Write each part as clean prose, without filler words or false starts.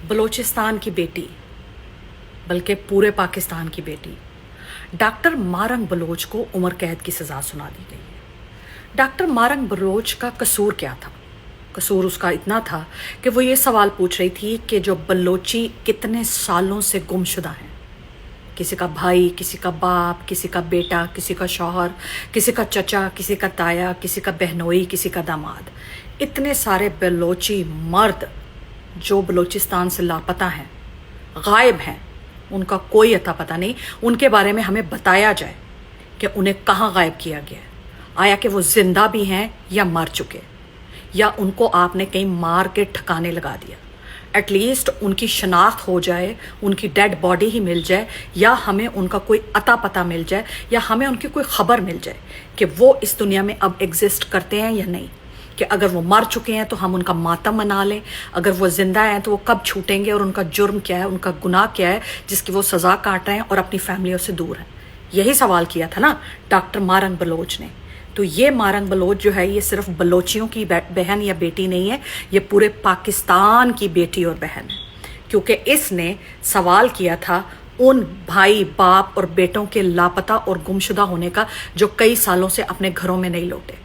बलूचिस्तान की बेटी, बल्कि पूरे पाकिस्तान की बेटी डॉक्टर मारंग बलोच को उम्र कैद की सज़ा सुना दी गई है। डॉक्टर मारंग बलोच का कसूर क्या था? कसूर उसका इतना था कि वो ये सवाल पूछ रही थी कि जो बलोची कितने सालों से गुमशुदा हैं, किसी का भाई, किसी का बाप, किसी का बेटा, किसी का शौहर, किसी का चचा, किसी का ताया, किसी का बहनोई, किसी का दामाद, इतने सारे बलोची मर्द जो बलूचिस्तान से लापता हैं, गायब हैं, उनका कोई अता पता नहीं। उनके बारे में हमें बताया जाए कि उन्हें कहाँ गायब किया गया है, आया कि वो जिंदा भी हैं या मर चुके, या उनको आपने कहीं मार के ठिकाने लगा दिया। एटलीस्ट उनकी शनाख्त हो जाए, उनकी डेड बॉडी ही मिल जाए, या हमें उनका कोई अता पता मिल जाए, या हमें उनकी कोई खबर मिल जाए कि वो इस दुनिया में अब एग्जिस्ट करते हैं या नहीं, कि अगर वो मर चुके हैं तो हम उनका मातम मना लें, अगर वो जिंदा हैं तो वो कब छूटेंगे और उनका जुर्म क्या है, उनका गुनाह क्या है जिसकी वो सज़ा काट रहे हैं और अपनी फैमिलियों से दूर हैं। यही सवाल किया था ना डॉक्टर मारंग बलोच ने। तो ये मारंग बलोच जो है, ये सिर्फ बलोचियों की बहन या बेटी नहीं है, ये पूरे पाकिस्तान की बेटी और बहन है, क्योंकि इसने सवाल किया था उन भाई, बाप और बेटों के लापता और गुमशुदा होने का जो कई सालों से अपने घरों में नहीं लौटे।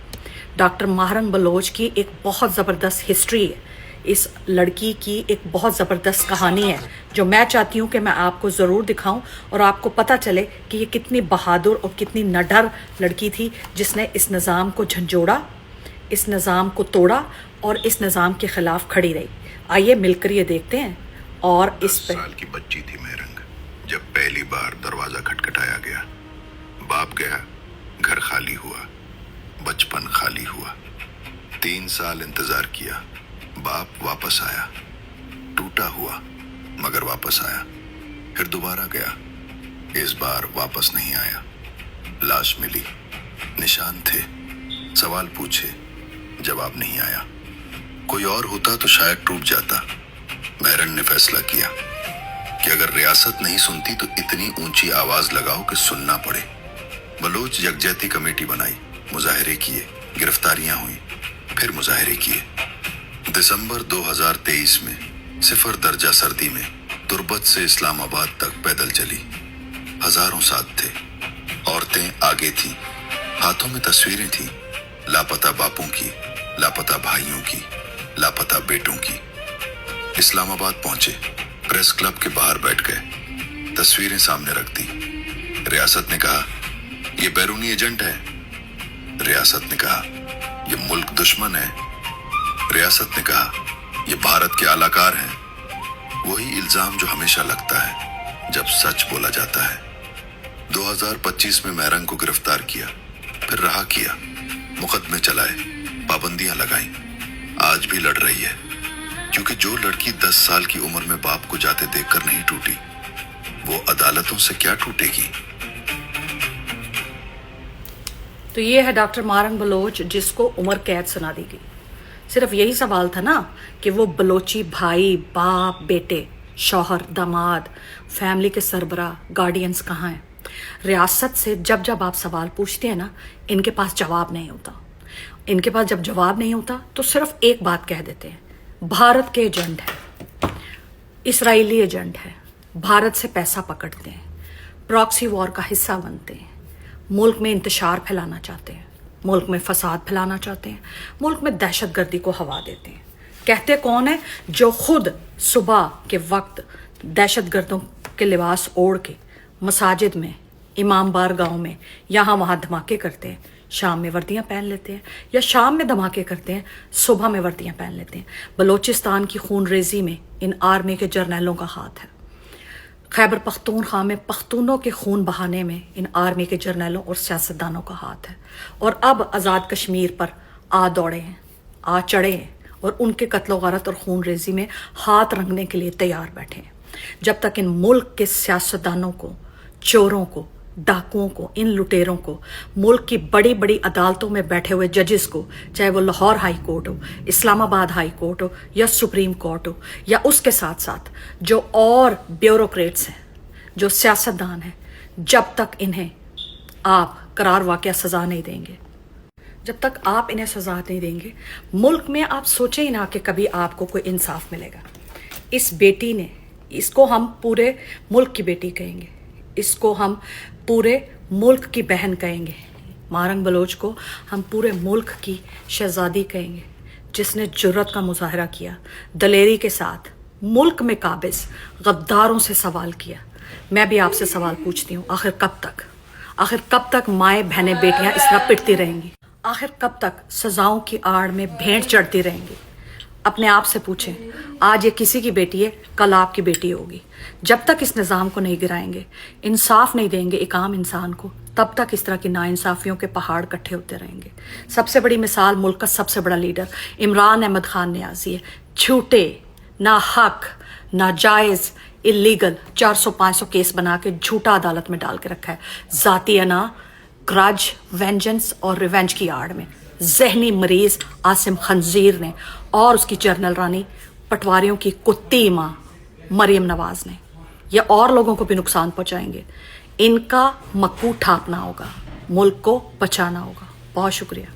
डॉक्टर मारंग बलोच की एक बहुत ज़बरदस्त हिस्ट्री है, इस लड़की की एक बहुत ज़बरदस्त कहानी है जो मैं चाहती हूँ कि मैं आपको ज़रूर दिखाऊं और आपको पता चले कि ये कितनी बहादुर और कितनी निडर लड़की थी जिसने इस निज़ाम को झंझोड़ा, इस निज़ाम को तोड़ा और इस निज़ाम के ख़िलाफ़ खड़ी रही। आइए मिलकर ये देखते हैं। और इस 10 साल की बच्ची थी मेरंग जब पहली बार दरवाज़ा खटखटाया गया। बाप गया, घर खाली हुआ, बचपन खाली हुआ। 3 साल इंतजार किया, बाप वापस आया, टूटा हुआ मगर वापस आया। फिर दोबारा गया, इस बार वापस नहीं आया। लाश मिली, निशान थे, सवाल पूछे, जवाब नहीं आया। कोई और होता तो शायद टूट जाता। मेरंग ने फैसला किया कि अगर रियासत नहीं सुनती तो इतनी ऊंची आवाज लगाओ कि सुनना पड़े। बलोच यकजहती कमेटी बनाई, मुजाहिरे किए, गिरफ्तारियां हुई, फिर मुजाहिरे किए। दिसंबर 2023 में 0 दर्जा सर्दी में तुर्बत से इस्लामाबाद तक पैदल चली। हजारों साथ थे, औरतें आगे थीं, हाथों में तस्वीरें थीं, लापता बापों की, लापता भाइयों की, लापता बेटों की। इस्लामाबाद पहुंचे, प्रेस क्लब के बाहर बैठ गए, तस्वीरें सामने रख दी। रियासत ने कहा ये बैरूनी एजेंट है, रियासत ने कहा ये मुल्क दुश्मन है, रियासत ने कहा ये भारत के आलाकार हैं। वही इल्जाम जो हमेशा लगता है जब सच बोला जाता है। 2025 में मेरंग को गिरफ्तार किया, फिर रहा किया, मुकदमे चलाए, पाबंदियां लगाई। आज भी लड़ रही है, क्योंकि जो लड़की 10 साल की उम्र में बाप को जाते देखकर नहीं टूटी, वो अदालतों से क्या टूटेगी। तो ये है डॉक्टर मारंग बलोच जिसको उम्र कैद सुना दी गई। सिर्फ यही सवाल था ना कि वो बलोची भाई, बाप, बेटे, शौहर, दामाद, फैमिली के सरबरा, गार्डियंस कहाँ हैं। रियासत से जब जब आप सवाल पूछते हैं ना, इनके पास जवाब नहीं होता। इनके पास जब जवाब नहीं होता तो सिर्फ एक बात कह देते हैं, भारत के एजेंट है, इसराइली एजेंट है, भारत से पैसा पकड़ते हैं, प्रॉक्सी वॉर का हिस्सा बनते हैं, मुल्क में इंतशार फैलाना चाहते हैं, मुल्क में फसाद फैलाना चाहते हैं, मुल्क में दहशतगर्दी को हवा देते हैं। कहते कौन है? जो खुद सुबह के वक्त दहशतगर्दों के लिबास ओढ़ के मसाजिद में, इमाम बार गाँव में, यहाँ वहाँ धमाके करते हैं, शाम में वर्दियाँ पहन लेते हैं, या शाम में धमाके करते हैं, सुबह में वर्दियाँ पहन लेते हैं। बलूचिस्तान की खून रेजी में इन आर्मी के जर्नैलों का हाथ है। खैबर पख्तूनख्वा में पख्तूनों के खून बहाने में इन आर्मी के जर्नैलों और सियासतदानों का हाथ है। और अब आज़ाद कश्मीर पर आ दौड़े हैं, आ चढ़े हैं और उनके कत्ल गारत और खून रेजी में हाथ रंगने के लिए तैयार बैठे हैं। जब तक इन मुल्क के सियासतदानों को, चोरों को, डाकुओं को, इन लुटेरों को, मुल्क की बड़ी बड़ी अदालतों में बैठे हुए जजेस को, चाहे वो लाहौर हाई कोर्ट हो, इस्लामाबाद हाई कोर्ट हो, या सुप्रीम कोर्ट हो, या उसके साथ साथ जो और ब्यूरोक्रेट्स हैं, जो सियासतदान हैं, जब तक इन्हें आप करार वाक़या सज़ा नहीं देंगे, जब तक आप इन्हें सज़ा नहीं देंगे, मुल्क में आप सोचें ही ना कि कभी आपको कोई इंसाफ मिलेगा। इस बेटी ने, इसको हम पूरे मुल्क की बेटी कहेंगे, इसको हम पूरे मुल्क की बहन कहेंगे, मारंग बलोच को हम पूरे मुल्क की शहजादी कहेंगे, जिसने जुर्रत का मुजाहरा किया, दलेरी के साथ मुल्क में काबिज गद्दारों से सवाल किया। मैं भी आपसे सवाल पूछती हूँ, आखिर कब तक माएँ बहनें बेटियाँ इस तरह पिटती रहेंगी? आखिर कब तक सजाओं की आड़ में भेंट चढ़ती रहेंगी? अपने आप से पूछें। आज ये किसी की बेटी है, कल आपकी बेटी होगी। जब तक इस निज़ाम को नहीं गिराएंगे, इंसाफ नहीं देंगे एक आम इंसान को, तब तक इस तरह की नाइंसाफियों के पहाड़ इकट्ठे होते रहेंगे। सबसे बड़ी मिसाल मुल्क का सबसे बड़ा लीडर इमरान अहमद खान न्याजी है। झूठे, ना हक, नाजायज़, इलीगल 400-500 केस बना के झूठा अदालत में डाल के रखा है, ज़ाती अना, ग्रज, वेंजेंस और रिवेंज की आड़ में। जहनी मरीज आसिम खंजीर ने और उसकी जनरल रानी पटवारियों की कुत्ती माँ मरियम नवाज ने, ये और लोगों को भी नुकसान पहुंचाएंगे। इनका मक्कू ठापना होगा, मुल्क को बचाना होगा। बहुत शुक्रिया।